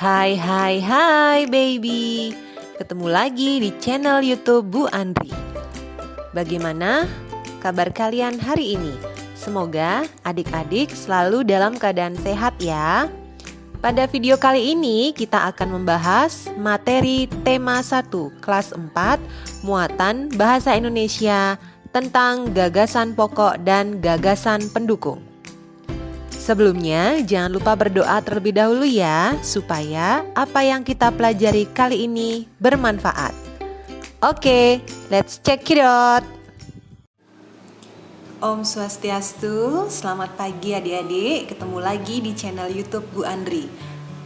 Hai baby. Ketemu lagi di channel YouTube Bu Andri. Bagaimana kabar kalian hari ini? Semoga adik-adik selalu dalam keadaan sehat ya. Pada video kali ini kita akan membahas materi tema 1 kelas 4 muatan bahasa Indonesia tentang gagasan pokok dan gagasan pendukung. Sebelumnya, jangan lupa berdoa terlebih dahulu ya, supaya apa yang kita pelajari kali ini bermanfaat. Oke, let's check it out. Om Swastiastu, selamat pagi adik-adik, ketemu lagi di channel YouTube Bu Andri.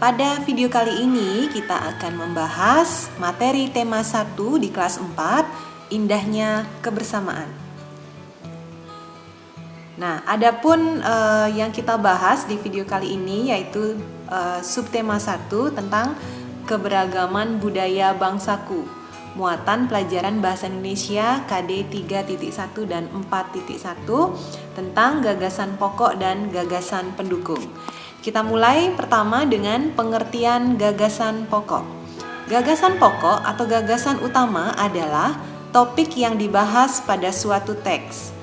Pada video kali ini kita akan membahas materi tema 1 di kelas 4, indahnya kebersamaan. Nah, adapun yang kita bahas di video kali ini yaitu subtema 1 tentang keberagaman budaya bangsaku. Muatan pelajaran bahasa Indonesia KD 3.1 dan 4.1 tentang gagasan pokok dan gagasan pendukung. Kita mulai pertama dengan pengertian gagasan pokok. Gagasan pokok atau gagasan utama adalah topik yang dibahas pada suatu teks.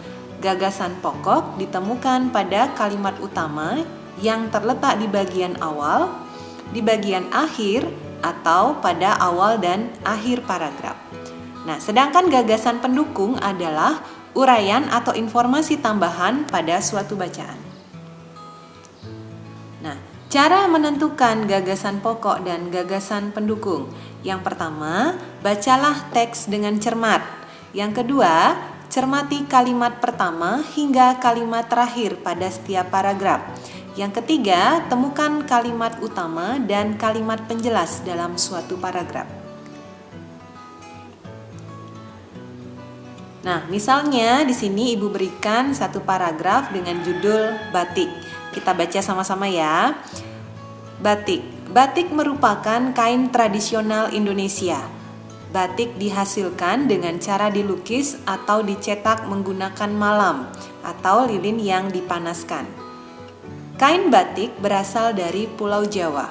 Gagasan pokok ditemukan pada kalimat utama yang terletak di bagian awal, di bagian akhir, atau pada awal dan akhir paragraf. Nah, sedangkan gagasan pendukung adalah uraian atau informasi tambahan pada suatu bacaan. Nah, cara menentukan gagasan pokok dan gagasan pendukung. Yang pertama, bacalah teks dengan cermat. Yang kedua, cermati kalimat pertama hingga kalimat terakhir pada setiap paragraf. Yang ketiga, temukan kalimat utama dan kalimat penjelas dalam suatu paragraf. Nah, misalnya di sini Ibu berikan satu paragraf dengan judul batik. Kita baca sama-sama ya. Batik. Batik merupakan kain tradisional Indonesia. Batik dihasilkan dengan cara dilukis atau dicetak menggunakan malam atau lilin yang dipanaskan. Kain batik berasal dari Pulau Jawa.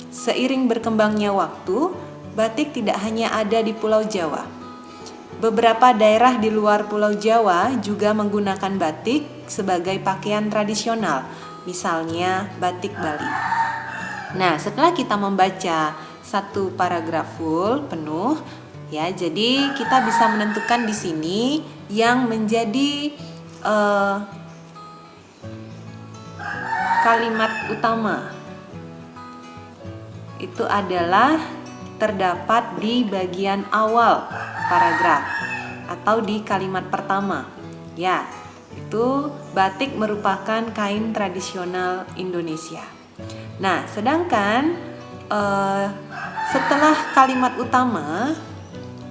Seiring berkembangnya waktu, batik tidak hanya ada di Pulau Jawa. Beberapa daerah di luar Pulau Jawa juga menggunakan batik sebagai pakaian tradisional, misalnya batik Bali. Nah, setelah kita membaca satu paragraf full penuh ya, jadi kita bisa menentukan di sini yang menjadi kalimat utama itu adalah terdapat di bagian awal paragraf atau di kalimat pertama ya, itu batik merupakan kain tradisional Indonesia. Nah, sedangkan setelah kalimat utama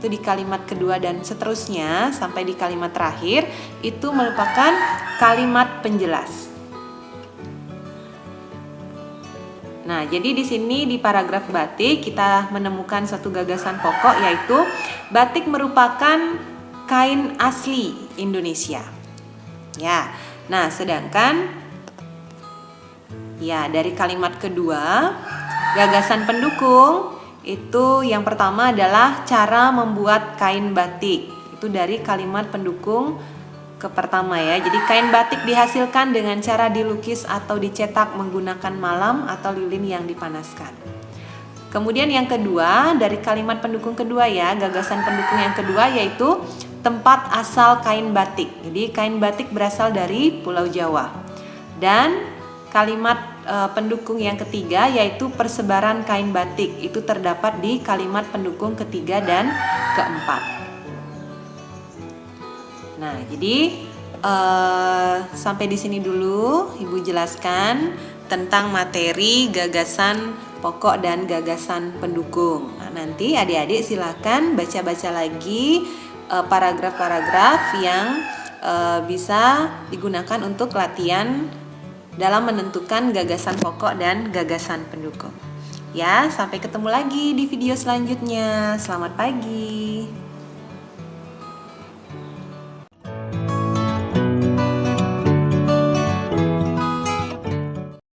itu di kalimat kedua dan seterusnya sampai di kalimat terakhir itu merupakan kalimat penjelas. Nah, jadi di sini di paragraf batik kita menemukan suatu gagasan pokok yaitu batik merupakan kain asli Indonesia. Ya. Nah, sedangkan ya dari kalimat kedua gagasan pendukung itu yang pertama adalah cara membuat kain batik. Itu dari kalimat pendukung ke pertama ya. Jadi kain batik dihasilkan dengan cara dilukis atau dicetak menggunakan malam atau lilin yang dipanaskan. Kemudian yang kedua dari kalimat pendukung kedua ya, gagasan pendukung yang kedua yaitu tempat asal kain batik. Jadi kain batik berasal dari Pulau Jawa. Dan kalimat pendukung yang ketiga yaitu persebaran kain batik itu terdapat di kalimat pendukung ketiga dan keempat. Nah, jadi sampai di sini dulu Ibu jelaskan tentang materi gagasan pokok dan gagasan pendukung. Nah, nanti adik-adik silakan baca-baca lagi paragraf-paragraf yang bisa digunakan untuk latihan dalam menentukan gagasan pokok dan gagasan pendukung. Ya, sampai ketemu lagi di video selanjutnya. Selamat pagi.